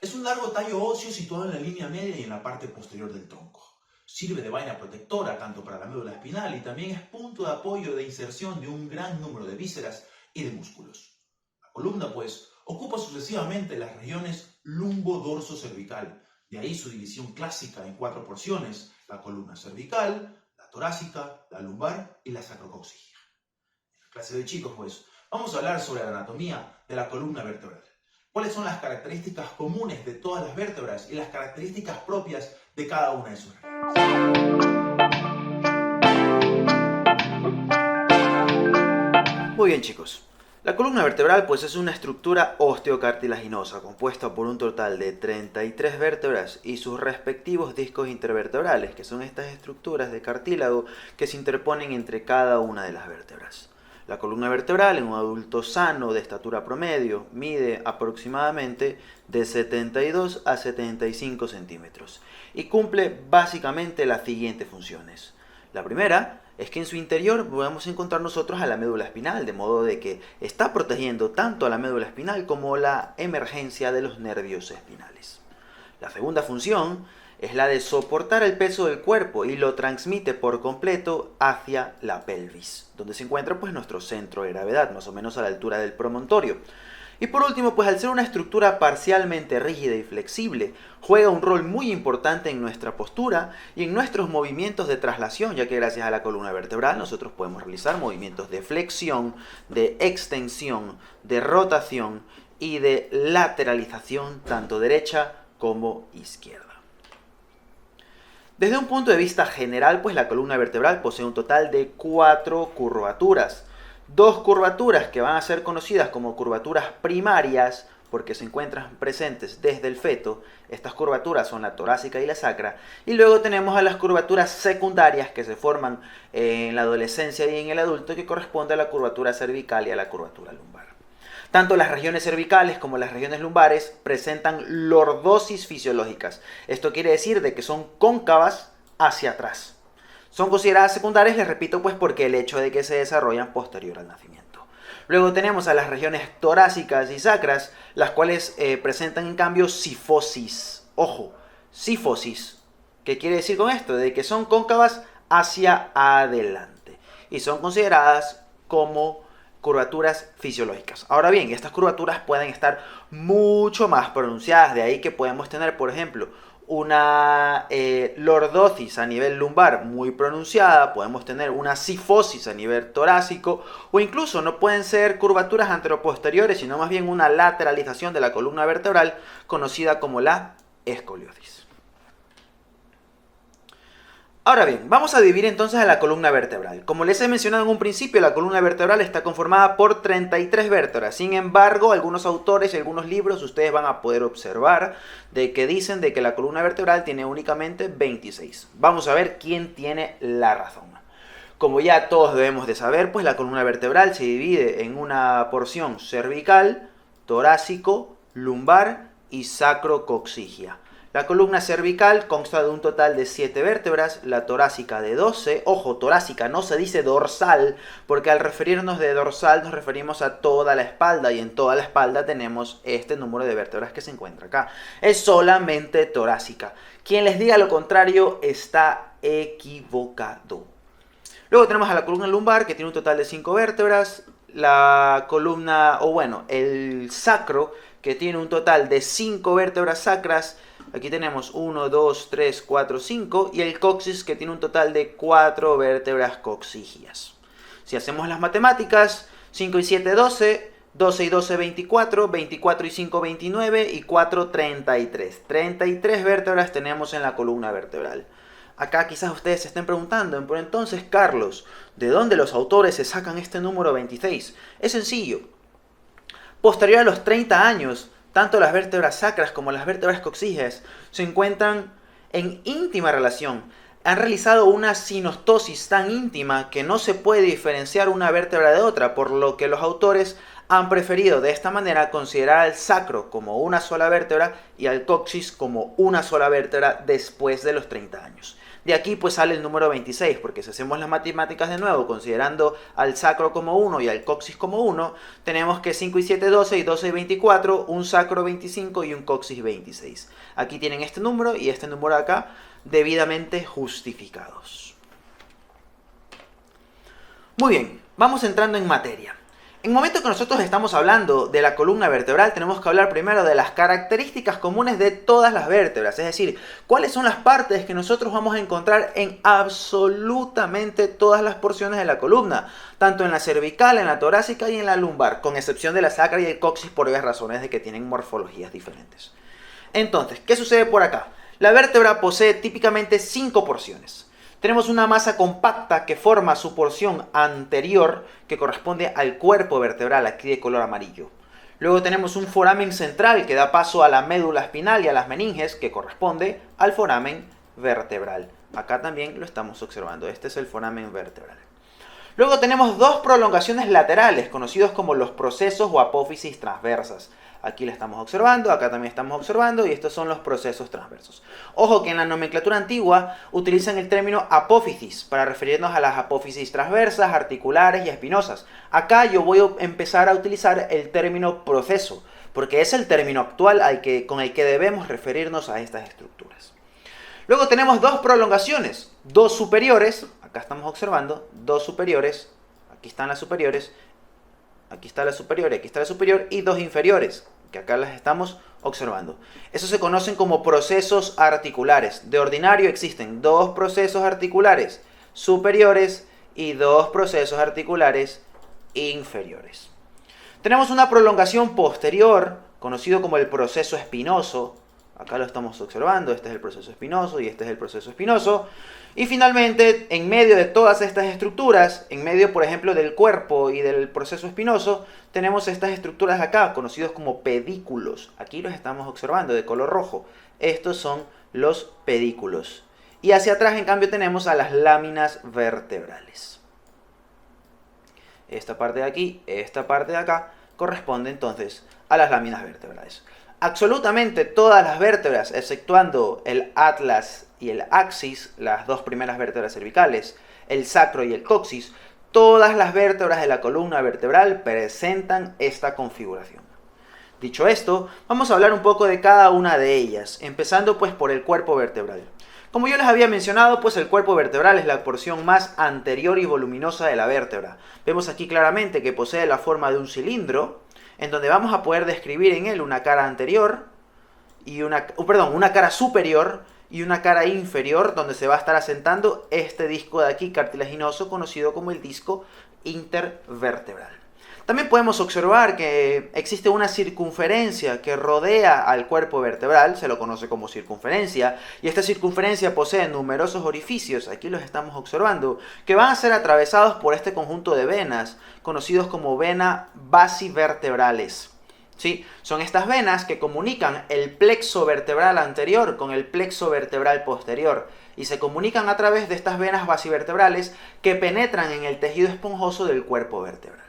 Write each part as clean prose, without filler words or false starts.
Es un largo tallo óseo situado en la línea media y en la parte posterior del tronco. Sirve de vaina protectora tanto para la médula espinal y también es punto de apoyo de inserción de un gran número de vísceras y de músculos. La columna, pues, ocupa sucesivamente las regiones lumbo-dorso-cervical, de ahí su división clásica en 4 porciones: la columna cervical, la torácica, la lumbar y la sacrococcígea. En la clase de hoy, chicos, pues, vamos a hablar sobre la anatomía de la columna vertebral. ¿Cuáles son las características comunes de todas las vértebras y las características propias de cada una de sus ramas? Muy bien, chicos. La columna vertebral pues es una estructura osteocartilaginosa compuesta por un total de 33 vértebras y sus respectivos discos intervertebrales, que son estas estructuras de cartílago que se interponen entre cada una de las vértebras. La columna vertebral en un adulto sano de estatura promedio mide aproximadamente de 72 a 75 centímetros y cumple básicamente las siguientes funciones. La primera es que en su interior podemos encontrar nosotros a la médula espinal, de modo de que está protegiendo tanto a la médula espinal como la emergencia de los nervios espinales. La segunda función es la de soportar el peso del cuerpo y lo transmite por completo hacia la pelvis, donde se encuentra pues nuestro centro de gravedad, más o menos a la altura del promontorio. Y por último, pues al ser una estructura parcialmente rígida y flexible, juega un rol muy importante en nuestra postura y en nuestros movimientos de traslación, ya que gracias a la columna vertebral nosotros podemos realizar movimientos de flexión, de extensión, de rotación y de lateralización, tanto derecha como izquierda. Desde un punto de vista general, pues la columna vertebral posee un total de 4 curvaturas. 2 curvaturas que van a ser conocidas como curvaturas primarias porque se encuentran presentes desde el feto. Estas curvaturas son la torácica y la sacra. Y luego tenemos a las curvaturas secundarias que se forman en la adolescencia y en el adulto, que corresponde a la curvatura cervical y a la curvatura lumbar. Tanto las regiones cervicales como las regiones lumbares presentan lordosis fisiológicas. Esto quiere decir de que son cóncavas hacia atrás. Son consideradas secundarias, les repito, pues porque el hecho de que se desarrollan posterior al nacimiento. Luego tenemos a las regiones torácicas y sacras, las cuales presentan en cambio cifosis. Ojo, cifosis. ¿Qué quiere decir con esto? De que son cóncavas hacia adelante y son consideradas como curvaturas fisiológicas. Ahora bien, estas curvaturas pueden estar mucho más pronunciadas, de ahí que podemos tener, por ejemplo, una lordosis a nivel lumbar muy pronunciada, podemos tener una cifosis a nivel torácico, o incluso no pueden ser curvaturas anteroposteriores, sino más bien una lateralización de la columna vertebral conocida como la escoliosis. Ahora bien, vamos a dividir entonces a la columna vertebral. Como les he mencionado en un principio, la columna vertebral está conformada por 33 vértebras. Sin embargo, algunos autores y algunos libros ustedes van a poder observar de que dicen de que la columna vertebral tiene únicamente 26. Vamos a ver quién tiene la razón. Como ya todos debemos de saber, pues la columna vertebral se divide en una porción cervical, torácico, lumbar y sacrococcígea. La columna cervical consta de un total de 7 vértebras, la torácica de 12. Ojo, torácica, no se dice dorsal, porque al referirnos de dorsal nos referimos a toda la espalda, y en toda la espalda tenemos este número de vértebras que se encuentra acá. Es solamente torácica. Quien les diga lo contrario está equivocado. Luego tenemos a la columna lumbar, que tiene un total de 5 vértebras, la columna, el sacro, que tiene un total de 5 vértebras sacras. Aquí tenemos 1, 2, 3, 4, 5, y el coxis, que tiene un total de 4 vértebras coccígeas. Si hacemos las matemáticas, 5 y 7, 12, 12 y 12, 24, 24 y 5, 29, y 4, 33. 33 vértebras tenemos en la columna vertebral. Acá quizás ustedes se estén preguntando, pero entonces, Carlos, ¿de dónde los autores se sacan este número 26? Es sencillo. Posterior a los 30 años, tanto las vértebras sacras como las vértebras coccígeas se encuentran en íntima relación. Han realizado una sinostosis tan íntima que no se puede diferenciar una vértebra de otra, por lo que los autores han preferido de esta manera considerar al sacro como una sola vértebra y al coxis como una sola vértebra después de los 30 años. De aquí pues sale el número 26, porque si hacemos las matemáticas de nuevo, considerando al sacro como 1 y al coxis como 1, tenemos que 5 y 7, 12 y 12 y 24, un sacro 25 y un coxis 26. Aquí tienen este número y este número acá debidamente justificados. Muy bien, vamos entrando en materia. En el momento que nosotros estamos hablando de la columna vertebral, tenemos que hablar primero de las características comunes de todas las vértebras, es decir, cuáles son las partes que nosotros vamos a encontrar en absolutamente todas las porciones de la columna, tanto en la cervical, en la torácica y en la lumbar, con excepción de la sacra y el coxis por obvias razones de que tienen morfologías diferentes. Entonces, ¿qué sucede por acá? La vértebra posee típicamente 5 porciones. Tenemos una masa compacta que forma su porción anterior, que corresponde al cuerpo vertebral, aquí de color amarillo. Luego tenemos un foramen central que da paso a la médula espinal y a las meninges, que corresponde al foramen vertebral. Acá también lo estamos observando, este es el foramen vertebral. Luego tenemos dos prolongaciones laterales, conocidos como los procesos o apófisis transversas. Aquí la estamos observando, acá también estamos observando, y estos son los procesos transversos. Ojo que en la nomenclatura antigua utilizan el término apófisis para referirnos a las apófisis transversas, articulares y espinosas. Acá yo voy a empezar a utilizar el término proceso, porque es el término actual con el que debemos referirnos a estas estructuras. Luego tenemos dos prolongaciones, dos superiores, acá estamos observando, dos superiores, aquí están las superiores, aquí está la superior y aquí está la superior, y dos inferiores, que acá las estamos observando. Esos se conocen como procesos articulares. De ordinario existen dos procesos articulares superiores y dos procesos articulares inferiores. Tenemos una prolongación posterior, conocido como el proceso espinoso. Acá lo estamos observando, este es el proceso espinoso y este es el proceso espinoso. Y finalmente, en medio de todas estas estructuras, en medio, por ejemplo, del cuerpo y del proceso espinoso, tenemos estas estructuras acá, conocidos como pedículos. Aquí los estamos observando de color rojo. Estos son los pedículos. Y hacia atrás, en cambio, tenemos a las láminas vertebrales. Esta parte de aquí, esta parte de acá, corresponde entonces a las láminas vertebrales. Absolutamente todas las vértebras, exceptuando el atlas y el axis, las dos primeras vértebras cervicales, el sacro y el coxis, todas las vértebras de la columna vertebral presentan esta configuración. Dicho esto, vamos a hablar un poco de cada una de ellas, empezando pues por el cuerpo vertebral. Como yo les había mencionado, pues el cuerpo vertebral es la porción más anterior y voluminosa de la vértebra. Vemos aquí claramente que posee la forma de un cilindro, en donde vamos a poder describir en él una cara anterior, y una cara superior y una cara inferior, donde se va a estar asentando este disco de aquí cartilaginoso, conocido como el disco intervertebral. También podemos observar que existe una circunferencia que rodea al cuerpo vertebral, se lo conoce como circunferencia, y esta circunferencia posee numerosos orificios, aquí los estamos observando, que van a ser atravesados por este conjunto de venas, conocidos como venas basivertebrales. ¿Sí? Son estas venas que comunican el plexo vertebral anterior con el plexo vertebral posterior, y se comunican a través de estas venas basivertebrales que penetran en el tejido esponjoso del cuerpo vertebral.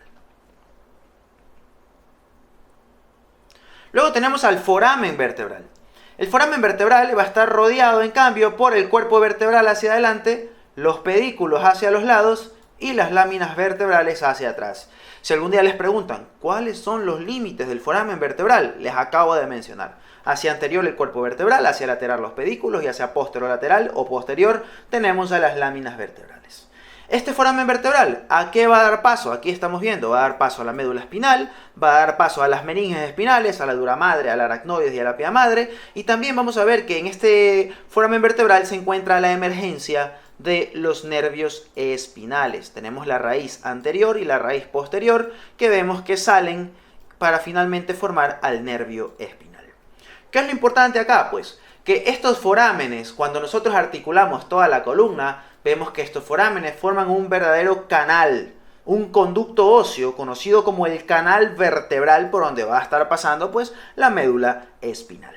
Luego tenemos al foramen vertebral. El foramen vertebral va a estar rodeado, en cambio, por el cuerpo vertebral hacia adelante, los pedículos hacia los lados y las láminas vertebrales hacia atrás. Si algún día les preguntan, ¿cuáles son los límites del foramen vertebral? Les acabo de mencionar. Hacia anterior el cuerpo vertebral, hacia lateral los pedículos y hacia posterolateral o posterior tenemos a las láminas vertebrales. Este foramen vertebral, ¿a qué va a dar paso? Aquí estamos viendo, va a dar paso a la médula espinal, va a dar paso a las meninges espinales, a la dura madre, al aracnoides y a la pia madre, y también vamos a ver que en este foramen vertebral se encuentra la emergencia de los nervios espinales. Tenemos la raíz anterior y la raíz posterior que vemos que salen para finalmente formar al nervio espinal. ¿Qué es lo importante acá? Pues que estos forámenes, cuando nosotros articulamos toda la columna, vemos que estos forámenes forman un verdadero canal, un conducto óseo conocido como el canal vertebral por donde va a estar pasando pues la médula espinal.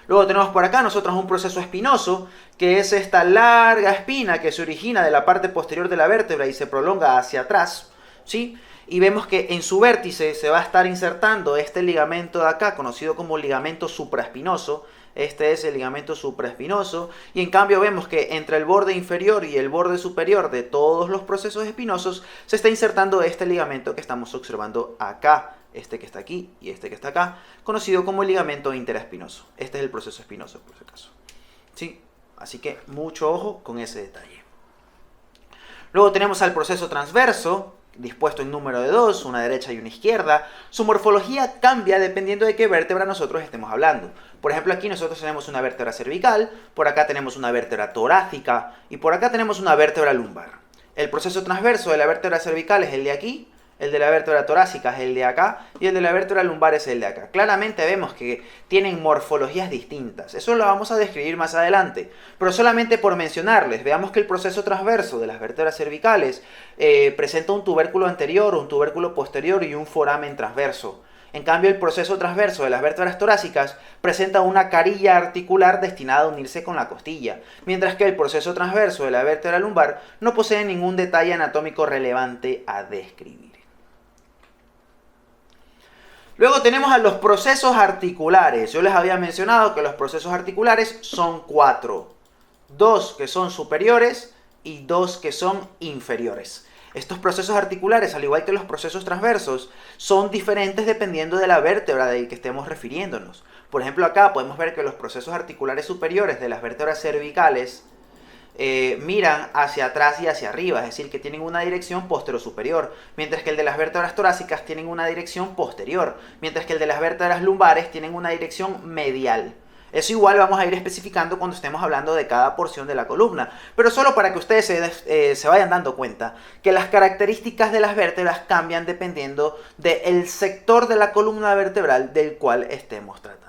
Luego tenemos por acá nosotros un proceso espinoso, que es esta larga espina que se origina de la parte posterior de la vértebra y se prolonga hacia atrás. ¿sí? Y vemos que en su vértice se va a estar insertando este ligamento de acá, conocido como ligamento supraespinoso. Este es el ligamento supraespinoso. Y en cambio vemos que entre el borde inferior y el borde superior de todos los procesos espinosos se está insertando este ligamento que estamos observando acá. Este que está aquí y este que está acá, conocido como el ligamento interespinoso. Este es el proceso espinoso, por si acaso. ¿Sí? Así que mucho ojo con ese detalle. Luego tenemos al proceso transverso, dispuesto en número de 2, una derecha y una izquierda. Su morfología cambia dependiendo de qué vértebra nosotros estemos hablando. Por ejemplo, aquí nosotros tenemos una vértebra cervical, por acá tenemos una vértebra torácica y por acá tenemos una vértebra lumbar. El proceso transverso de la vértebra cervical es el de aquí, el de la vértebra torácica es el de acá y el de la vértebra lumbar es el de acá. Claramente vemos que tienen morfologías distintas. Eso lo vamos a describir más adelante. Pero solamente por mencionarles, veamos que el proceso transverso de las vértebras cervicales presenta un tubérculo anterior, un tubérculo posterior y un foramen transverso. En cambio, el proceso transverso de las vértebras torácicas presenta una carilla articular destinada a unirse con la costilla, mientras que el proceso transverso de la vértebra lumbar no posee ningún detalle anatómico relevante a describir. Luego tenemos a los procesos articulares. Yo les había mencionado que los procesos articulares son 4. 2 que son superiores y 2 que son inferiores. Estos procesos articulares, al igual que los procesos transversos, son diferentes dependiendo de la vértebra de la que estemos refiriéndonos. Por ejemplo, acá podemos ver que los procesos articulares superiores de las vértebras cervicales miran hacia atrás y hacia arriba, es decir, que tienen una dirección posterior-superior, mientras que el de las vértebras torácicas tienen una dirección posterior, mientras que el de las vértebras lumbares tienen una dirección medial. Eso igual vamos a ir especificando cuando estemos hablando de cada porción de la columna, pero solo para que ustedes se vayan dando cuenta que las características de las vértebras cambian dependiendo del sector de la columna vertebral del cual estemos tratando.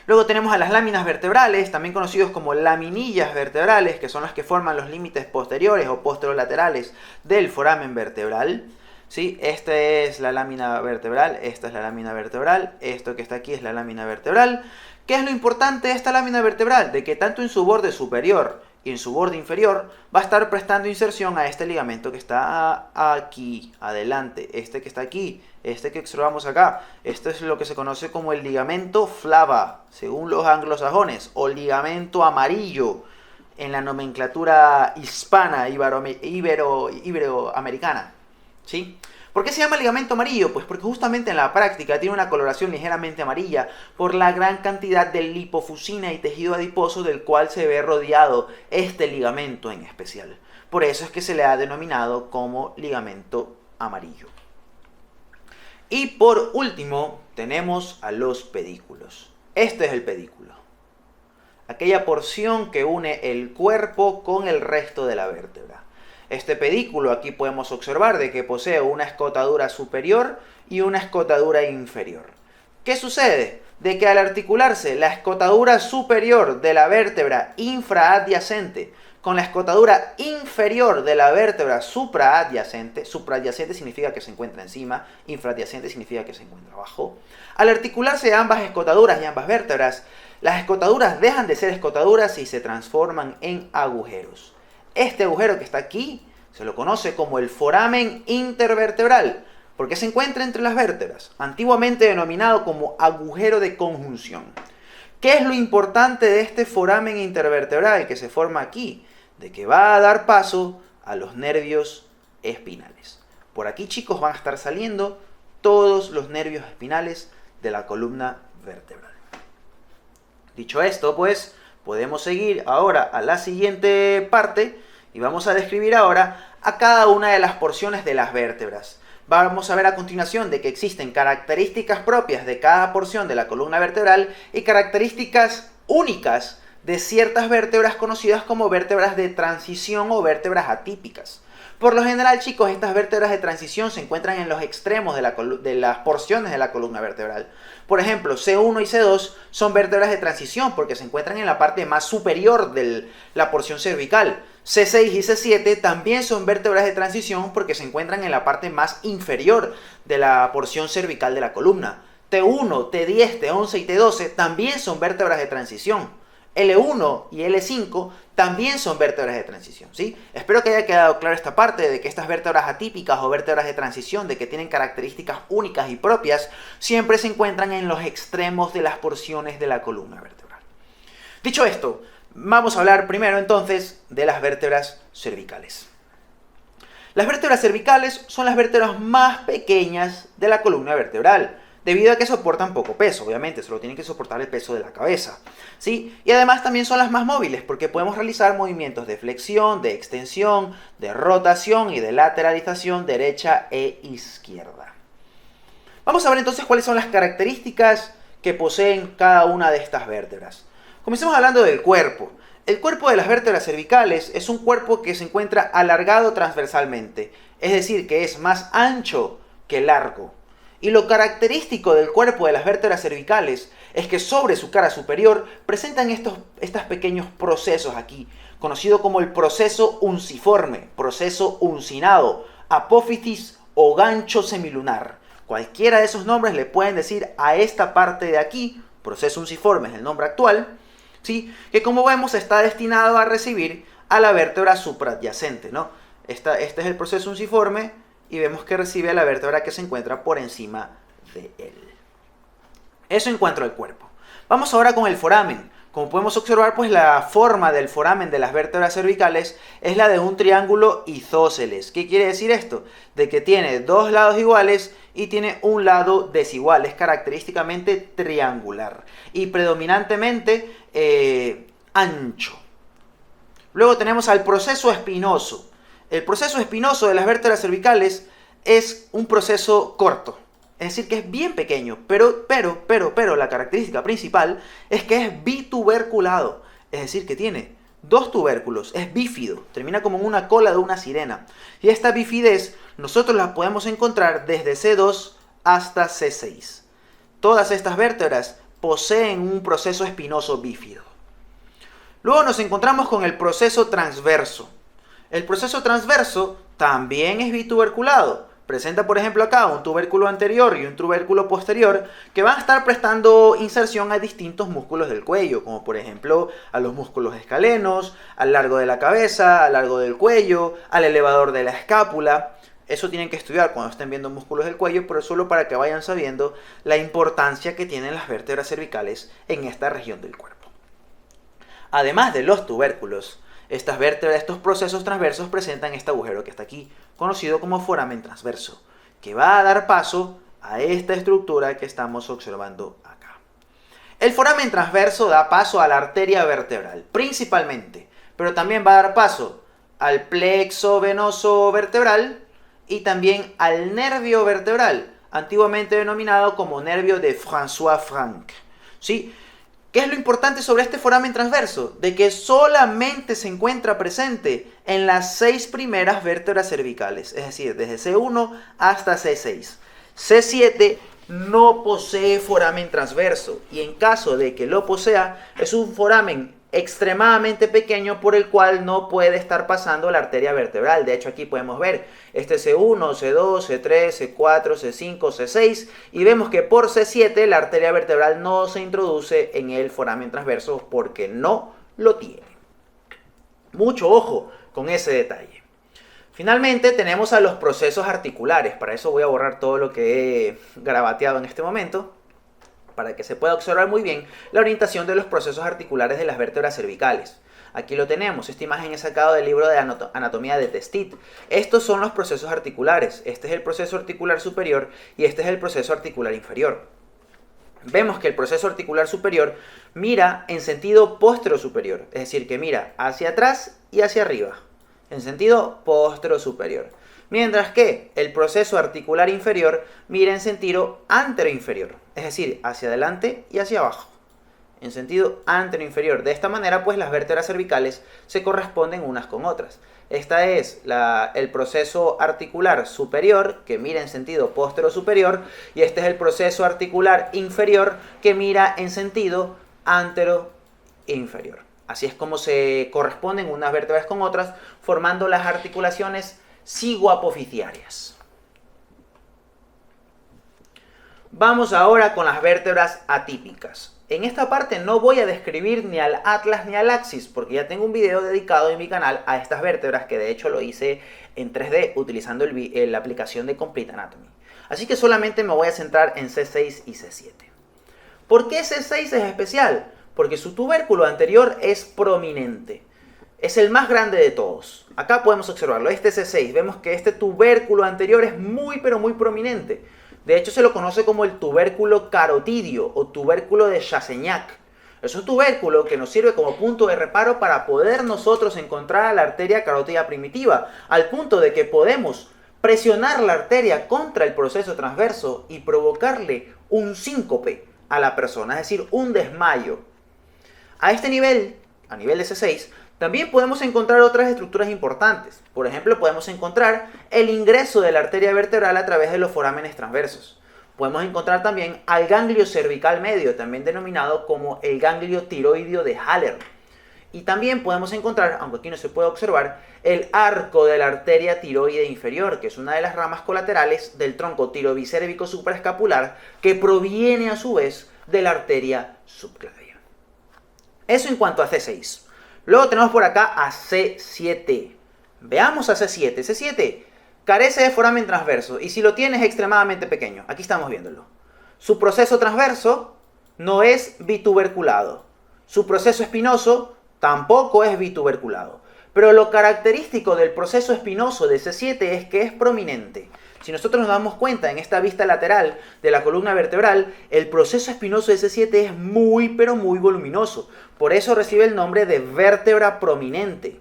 Luego tenemos a las láminas vertebrales, también conocidos como laminillas vertebrales, que son las que forman los límites posteriores o posterolaterales del foramen vertebral. ¿Sí? Esta es la lámina vertebral, esta es la lámina vertebral, esto que está aquí es la lámina vertebral. ¿Qué es lo importante de esta lámina vertebral? De que tanto en su borde superior y en su borde inferior va a estar prestando inserción a este ligamento que está aquí, adelante, este que está aquí, este que observamos acá. Esto es lo que se conoce como el ligamento flava, según los anglosajones, o ligamento amarillo en la nomenclatura hispana, iberoamericana. ¿Sí? ¿Por qué se llama ligamento amarillo? Pues porque justamente en la práctica tiene una coloración ligeramente amarilla por la gran cantidad de lipofusina y tejido adiposo del cual se ve rodeado este ligamento en especial. Por eso es que se le ha denominado como ligamento amarillo. Y por último tenemos a los pedículos. Este es el pedículo. Aquella porción que une el cuerpo con el resto de la vértebra. Este pedículo aquí podemos observar de que posee una escotadura superior y una escotadura inferior. ¿Qué sucede? De que al articularse la escotadura superior de la vértebra infraadyacente con la escotadura inferior de la vértebra supraadyacente significa que se encuentra encima, infraadyacente significa que se encuentra abajo. Al articularse ambas escotaduras y ambas vértebras, las escotaduras dejan de ser escotaduras y se transforman en agujeros. Este agujero que está aquí se lo conoce como el foramen intervertebral, porque se encuentra entre las vértebras, antiguamente denominado como agujero de conjunción. ¿Qué es lo importante de este foramen intervertebral que se forma aquí? De que va a dar paso a los nervios espinales. Por aquí, chicos, van a estar saliendo todos los nervios espinales de la columna vertebral. Dicho esto, pues, podemos seguir ahora a la siguiente parte y vamos a describir ahora a cada una de las porciones de las vértebras. Vamos a ver a continuación de que existen características propias de cada porción de la columna vertebral y características únicas de ciertas vértebras conocidas como vértebras de transición o vértebras atípicas. Por lo general, chicos, estas vértebras de transición se encuentran en los extremos de las porciones de la columna vertebral. Por ejemplo, C1 y C2 son vértebras de transición porque se encuentran en la parte más superior de la porción cervical. C6 y C7 también son vértebras de transición porque se encuentran en la parte más inferior de la porción cervical de la columna. T1, T10, T11 y T12 también son vértebras de transición. L1 y L5 también son vértebras de transición, ¿sí? Espero que haya quedado claro esta parte de que estas vértebras atípicas o vértebras de transición, de que tienen características únicas y propias, siempre se encuentran en los extremos de las porciones de la columna vertebral. Dicho esto, vamos a hablar primero entonces de las vértebras cervicales. Las vértebras cervicales son las vértebras más pequeñas de la columna vertebral, debido a que soportan poco peso, obviamente, solo tienen que soportar el peso de la cabeza, ¿sí? Y además también son las más móviles, porque podemos realizar movimientos de flexión, de extensión, de rotación y de lateralización derecha e izquierda. Vamos a ver entonces cuáles son las características que poseen cada una de estas vértebras. Comencemos hablando del cuerpo. El cuerpo de las vértebras cervicales es un cuerpo que se encuentra alargado transversalmente, es decir, que es más ancho que largo. Y lo característico del cuerpo de las vértebras cervicales es que sobre su cara superior presentan estos pequeños procesos aquí, conocido como el proceso unciforme, proceso uncinado, apófisis o gancho semilunar. Cualquiera de esos nombres le pueden decir a esta parte de aquí, proceso unciforme es el nombre actual, ¿sí? Que como vemos está destinado a recibir a la vértebra supraadyacente, ¿no? Este es el proceso unciforme y vemos que recibe a la vértebra que se encuentra por encima de él. Eso en cuanto al cuerpo. Vamos ahora con el foramen. Como podemos observar, pues la forma del foramen de las vértebras cervicales es la de un triángulo isósceles. ¿Qué quiere decir esto? De que tiene dos lados iguales y tiene un lado desigual. Es característicamente triangular y predominantemente ancho. Luego tenemos al proceso espinoso. El proceso espinoso de las vértebras cervicales es un proceso corto. Es decir, que es bien pequeño, pero la característica principal es que es bituberculado. Es decir, que tiene dos tubérculos, es bífido, termina como en una cola de una sirena. Y esta bifidez nosotros la podemos encontrar desde C2 hasta C6. Todas estas vértebras poseen un proceso espinoso bífido. Luego nos encontramos con el proceso transverso. El proceso transverso también es bituberculado. Presenta, por ejemplo, acá un tubérculo anterior y un tubérculo posterior que van a estar prestando inserción a distintos músculos del cuello, como por ejemplo a los músculos escalenos, al largo de la cabeza, al largo del cuello, al elevador de la escápula. Eso tienen que estudiar cuando estén viendo músculos del cuello, pero solo para que vayan sabiendo la importancia que tienen las vértebras cervicales en esta región del cuerpo. Además de los tubérculos, estas vértebras, estos procesos transversos presentan este agujero que está aquí, conocido como foramen transverso, que va a dar paso a esta estructura que estamos observando acá. El foramen transverso da paso a la arteria vertebral, principalmente, pero también va a dar paso al plexo venoso vertebral y también al nervio vertebral, antiguamente denominado como nervio de François Franck, ¿sí? ¿Qué es lo importante sobre este foramen transverso? De que solamente se encuentra presente en las 6 primeras vértebras cervicales, es decir, desde C1 hasta C6. C7 no posee foramen transverso y en caso de que lo posea, es un foramen extremadamente pequeño por el cual no puede estar pasando la arteria vertebral. De hecho, aquí podemos ver este C1, C2, C3, C4, C5, C6 y vemos que por C7 la arteria vertebral no se introduce en el foramen transverso porque no lo tiene. Mucho ojo con ese detalle. Finalmente tenemos a los procesos articulares. Para eso voy a borrar todo lo que he grabateado en este momento, para que se pueda observar muy bien la orientación de los procesos articulares de las vértebras cervicales. Aquí lo tenemos, esta imagen es sacada del libro de Anatomía de Testit. Estos son los procesos articulares, este es el proceso articular superior y este es el proceso articular inferior. Vemos que el proceso articular superior mira en sentido posterior-superior, es decir, que mira hacia atrás y hacia arriba, en sentido posterior-superior. Mientras que el proceso articular inferior mira en sentido antero-inferior, es decir, hacia adelante y hacia abajo, en sentido antero-inferior. De esta manera, pues las vértebras cervicales se corresponden unas con otras. Esta es el proceso articular superior, que mira en sentido posterior-superior, y este es el proceso articular inferior, que mira en sentido antero-inferior. Así es como se corresponden unas vértebras con otras, formando las articulaciones cigoapoficiarias. Vamos ahora con las vértebras atípicas. En esta parte no voy a describir ni al atlas ni al axis, porque ya tengo un video dedicado en mi canal a estas vértebras, que de hecho lo hice en 3D utilizando la aplicación de Complete Anatomy. Así que solamente me voy a centrar en C6 y C7. ¿Por qué C6 es especial? Porque su tubérculo anterior es prominente. Es el más grande de todos. Acá podemos observarlo, este C6. Vemos que este tubérculo anterior es muy pero muy prominente. De hecho se lo conoce como el tubérculo carotidio o tubérculo de Chasseignac. Es un tubérculo que nos sirve como punto de reparo para poder nosotros encontrar a la arteria carótida primitiva, al punto de que podemos presionar la arteria contra el proceso transverso y provocarle un síncope a la persona, es decir, un desmayo. A este nivel, a nivel de C6, también podemos encontrar otras estructuras importantes. Por ejemplo, podemos encontrar el ingreso de la arteria vertebral a través de los forámenes transversos. Podemos encontrar también al ganglio cervical medio, también denominado como el ganglio tiroideo de Haller. Y también podemos encontrar, aunque aquí no se puede observar, el arco de la arteria tiroide inferior, que es una de las ramas colaterales del tronco tirobicérvico supraescapular, que proviene a su vez de la arteria subclavia. Eso en cuanto a C6. Luego tenemos por acá a C7. Veamos a C7. C7 carece de foramen transverso y si lo tiene es extremadamente pequeño. Aquí estamos viéndolo. Su proceso transverso no es bituberculado. Su proceso espinoso tampoco es bituberculado. Pero lo característico del proceso espinoso de C7 es que es prominente. Si nosotros nos damos cuenta en esta vista lateral de la columna vertebral, el proceso espinoso de C7 es muy pero muy voluminoso. Por eso recibe el nombre de vértebra prominente.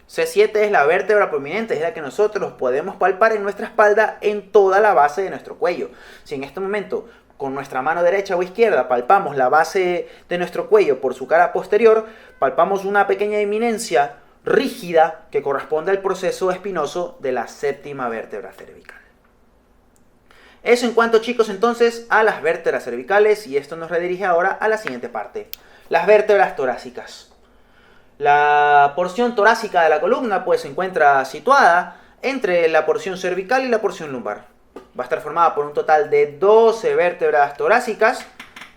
C7 es la vértebra prominente, es la que nosotros podemos palpar en nuestra espalda en toda la base de nuestro cuello. Si en este momento con nuestra mano derecha o izquierda palpamos la base de nuestro cuello por su cara posterior, palpamos una pequeña eminencia rígida que corresponde al proceso espinoso de la séptima vértebra cervical. Eso en cuanto, chicos, entonces a las vértebras cervicales, y esto nos redirige ahora a la siguiente parte, las vértebras torácicas. La porción torácica de la columna pues se encuentra situada entre la porción cervical y la porción lumbar. Va a estar formada por un total de 12 vértebras torácicas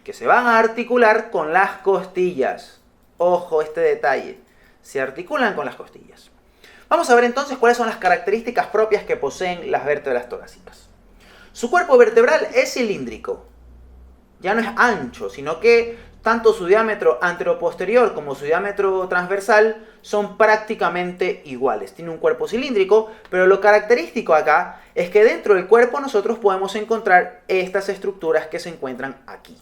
que se van a articular con las costillas. Ojo este detalle, se articulan con las costillas. Vamos a ver entonces cuáles son las características propias que poseen las vértebras torácicas. Su cuerpo vertebral es cilíndrico, ya no es ancho, sino que tanto su diámetro anteroposterior como su diámetro transversal son prácticamente iguales. Tiene un cuerpo cilíndrico, pero lo característico acá es que dentro del cuerpo nosotros podemos encontrar estas estructuras que se encuentran aquí.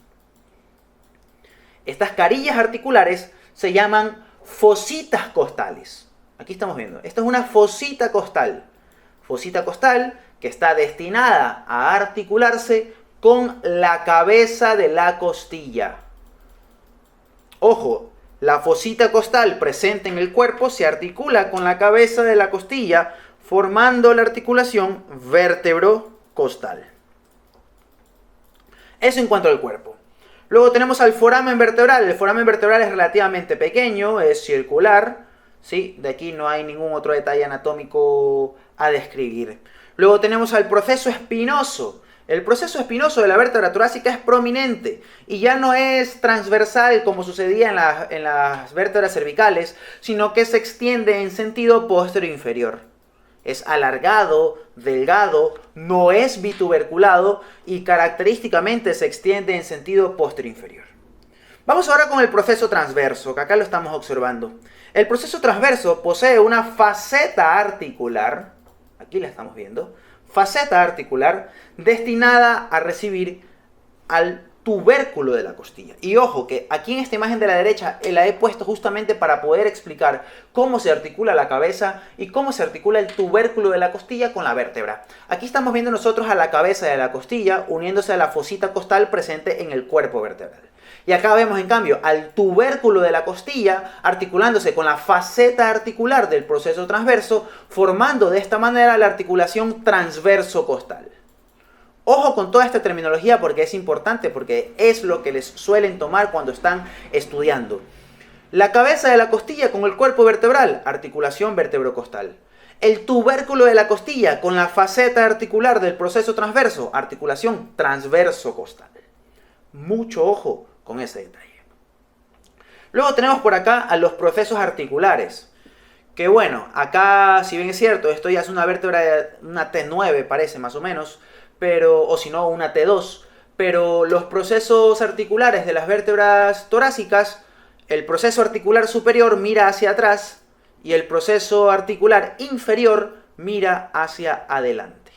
Estas carillas articulares se llaman fositas costales. Aquí estamos viendo, esto es una fosita costal. Fosita costal que está destinada a articularse con la cabeza de la costilla. Ojo, la fosita costal presente en el cuerpo se articula con la cabeza de la costilla, formando la articulación vértebro-costal. Eso en cuanto al cuerpo. Luego tenemos al foramen vertebral. El foramen vertebral es relativamente pequeño, es circular, ¿sí? De aquí no hay ningún otro detalle anatómico a describir. Luego tenemos al proceso espinoso. El proceso espinoso de la vértebra torácica es prominente y ya no es transversal como sucedía en las vértebras cervicales, sino que se extiende en sentido posterior inferior. Es alargado, delgado, no es bituberculado y característicamente se extiende en sentido posterior inferior. Vamos ahora con el proceso transverso, que acá lo estamos observando. El proceso transverso posee una faceta articular, aquí la estamos viendo, faceta articular destinada a recibir al tubérculo de la costilla. Y ojo que aquí en esta imagen de la derecha la he puesto justamente para poder explicar cómo se articula la cabeza y cómo se articula el tubérculo de la costilla con la vértebra. Aquí estamos viendo nosotros a la cabeza de la costilla uniéndose a la fosita costal presente en el cuerpo vertebral. Y acá vemos en cambio al tubérculo de la costilla articulándose con la faceta articular del proceso transverso, formando de esta manera la articulación transverso costal. Ojo con toda esta terminología porque es importante, porque es lo que les suelen tomar cuando están estudiando. La cabeza de la costilla con el cuerpo vertebral, articulación vertebrocostal. el tubérculo de la costilla con la faceta articular del proceso transverso, articulación transverso costal. Mucho ojo con ese detalle. Luego tenemos por acá a los procesos articulares. Que bueno, acá si bien es cierto, esto ya es una vértebra, una T9 parece más o menos, pero, o si no una T2, pero los procesos articulares de las vértebras torácicas, el proceso articular superior mira hacia atrás y el proceso articular inferior mira hacia adelante.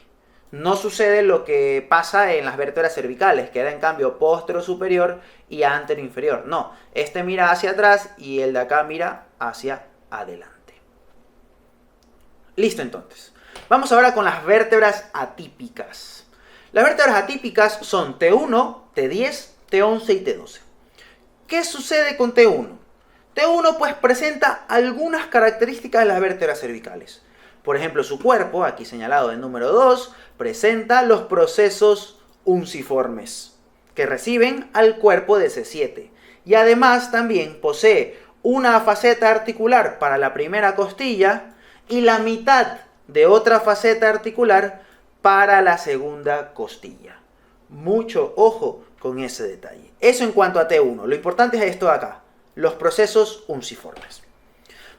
No sucede lo que pasa en las vértebras cervicales, que era en cambio postero superior y antero inferior. No, este mira hacia atrás y el de acá mira hacia adelante. Listo entonces. Vamos ahora con las vértebras atípicas. Las vértebras atípicas son T1, T10, T11 y T12. ¿Qué sucede con T1? T1 pues presenta algunas características de las vértebras cervicales. Por ejemplo, su cuerpo, aquí señalado en número 2, presenta los procesos unciformes que reciben al cuerpo de C7. Y además también posee una faceta articular para la primera costilla y la mitad de otra faceta articular para la segunda costilla. Mucho ojo con ese detalle. Eso en cuanto a T1. Lo importante es esto de acá, los procesos unciformes.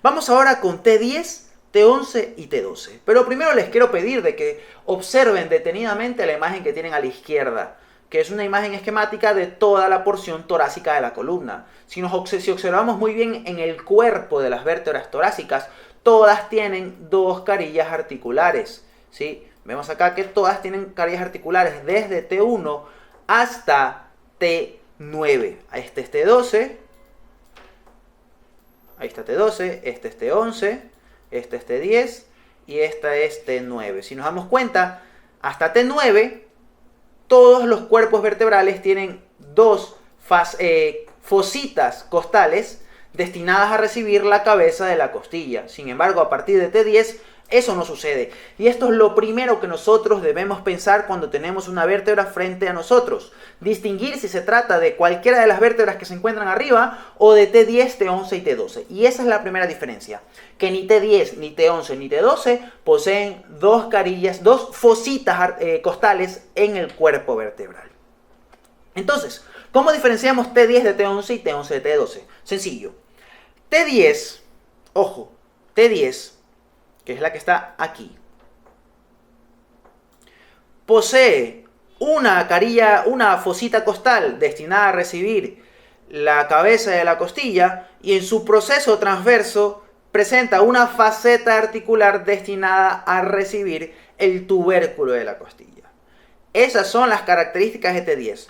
Vamos ahora con T10, T11 y T12. Pero primero les quiero pedir de que observen detenidamente la imagen que tienen a la izquierda, que es una imagen esquemática de toda la porción torácica de la columna. Si observamos muy bien en el cuerpo de las vértebras torácicas, todas tienen dos carillas articulares, ¿sí? Vemos acá que todas tienen carillas articulares desde T1 hasta T9. Este es T12, ahí está T12, este es T11, este es T10 y esta es T9. Si nos damos cuenta, hasta T9 todos los cuerpos vertebrales tienen dos fositas costales destinadas a recibir la cabeza de la costilla. Sin embargo, a partir de T10, eso no sucede. Y esto es lo primero que nosotros debemos pensar cuando tenemos una vértebra frente a nosotros. Distinguir si se trata de cualquiera de las vértebras que se encuentran arriba o de T10, T11 y T12. Y esa es la primera diferencia. Que ni T10, ni T11, ni T12 poseen dos carillas, dos fositas costales en el cuerpo vertebral. Entonces, ¿cómo diferenciamos T10 de T11 y T11 de T12? Sencillo. T10, ojo, T10, que es la que está aquí, posee una carilla, una fosita costal destinada a recibir la cabeza de la costilla y en su proceso transverso presenta una faceta articular destinada a recibir el tubérculo de la costilla. Esas son las características de T10.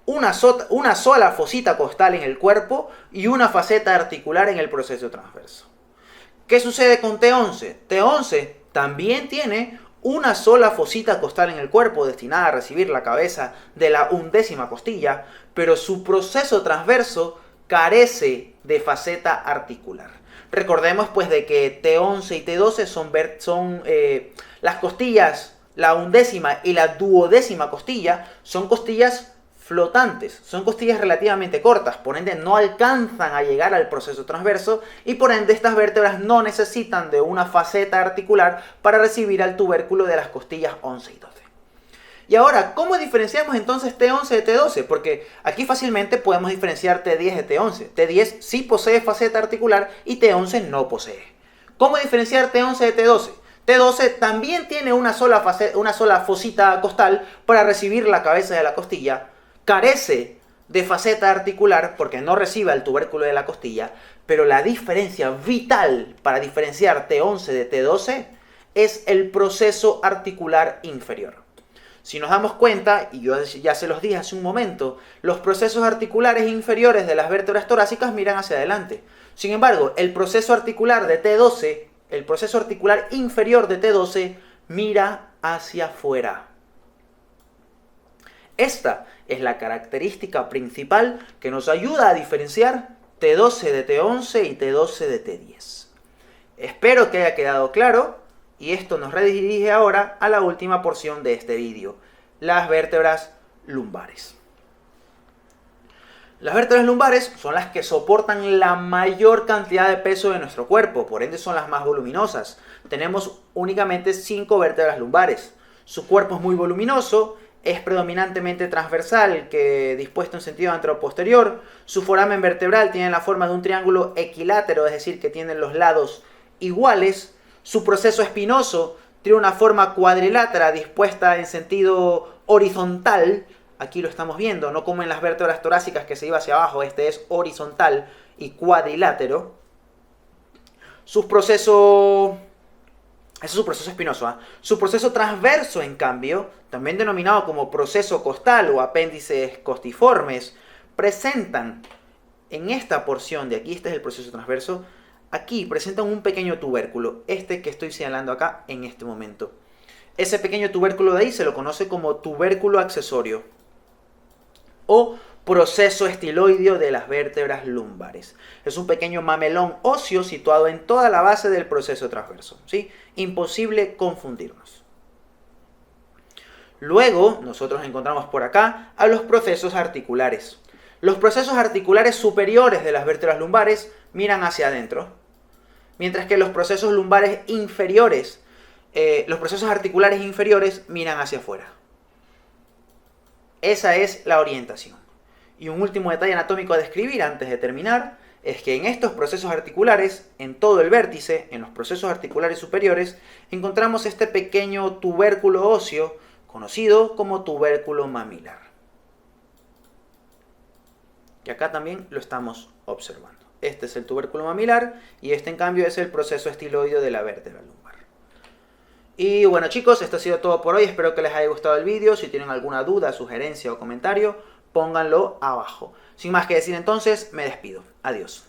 Una sola fosita costal en el cuerpo y una faceta articular en el proceso transverso. ¿Qué sucede con T11? T11 también tiene una sola fosita costal en el cuerpo destinada a recibir la cabeza de la 11ª costilla, pero su proceso transverso carece de faceta articular. Recordemos pues de que T11 y T12 son las costillas, la 11ª y la 12ª costilla, son costillas flotantes, son costillas relativamente cortas, por ende no alcanzan a llegar al proceso transverso y por ende estas vértebras no necesitan de una faceta articular para recibir al tubérculo de las costillas 11 y 12. Y ahora, ¿cómo diferenciamos entonces T11 de T12? Porque aquí fácilmente podemos diferenciar T10 de T11. T10 sí posee faceta articular y T11 no posee. ¿Cómo diferenciar T11 de T12? T12 también tiene una sola fosita costal para recibir la cabeza de la costilla, carece de faceta articular porque no recibe el tubérculo de la costilla, pero la diferencia vital para diferenciar T11 de T12 es el proceso articular inferior. Si nos damos cuenta, y yo ya se los dije hace un momento, los procesos articulares inferiores de las vértebras torácicas miran hacia adelante. Sin embargo, el proceso articular de T12, el proceso articular inferior de T12, mira hacia afuera. Esta es la característica principal que nos ayuda a diferenciar T12 de T11 y T12 de T10. Espero que haya quedado claro y esto nos redirige ahora a la última porción de este vídeo, las vértebras lumbares. Las vértebras lumbares son las que soportan la mayor cantidad de peso de nuestro cuerpo, por ende son las más voluminosas. Tenemos únicamente 5 vértebras lumbares. Su cuerpo es muy voluminoso, es predominantemente transversal, que dispuesto en sentido anteroposterior. Su foramen vertebral tiene la forma de un triángulo equilátero, es decir, que tiene los lados iguales. Su proceso espinoso tiene una forma cuadrilátera dispuesta en sentido horizontal. Aquí lo estamos viendo, no como en las vértebras torácicas que se iba hacia abajo, este es horizontal y cuadrilátero. Su proceso... Ese es su proceso espinoso. ¿Eh? Su proceso transverso, en cambio, también denominado como proceso costal o apéndices costiformes, presentan en esta porción de aquí, este es el proceso transverso, aquí presentan un pequeño tubérculo, este que estoy señalando acá en este momento. Ese pequeño tubérculo de ahí se lo conoce como tubérculo accesorio o proceso estiloideo de las vértebras lumbares. Es un pequeño mamelón óseo situado en toda la base del proceso transverso, ¿sí? Imposible confundirnos. Luego, nosotros encontramos por acá a los procesos articulares. Los procesos articulares superiores de las vértebras lumbares miran hacia adentro, mientras que los procesos lumbares inferiores, los procesos articulares inferiores miran hacia afuera. Esa es la orientación. Y un último detalle anatómico a describir antes de terminar es que en estos procesos articulares, en todo el vértice, en los procesos articulares superiores, encontramos este pequeño tubérculo óseo conocido como tubérculo mamilar. Y acá también lo estamos observando. Este es el tubérculo mamilar y este en cambio es el proceso estiloideo de la vértebra lumbar. Y bueno chicos, esto ha sido todo por hoy. Espero que les haya gustado el vídeo. Si tienen alguna duda, sugerencia o comentario, pónganlo abajo. Sin más que decir entonces, me despido. Adiós.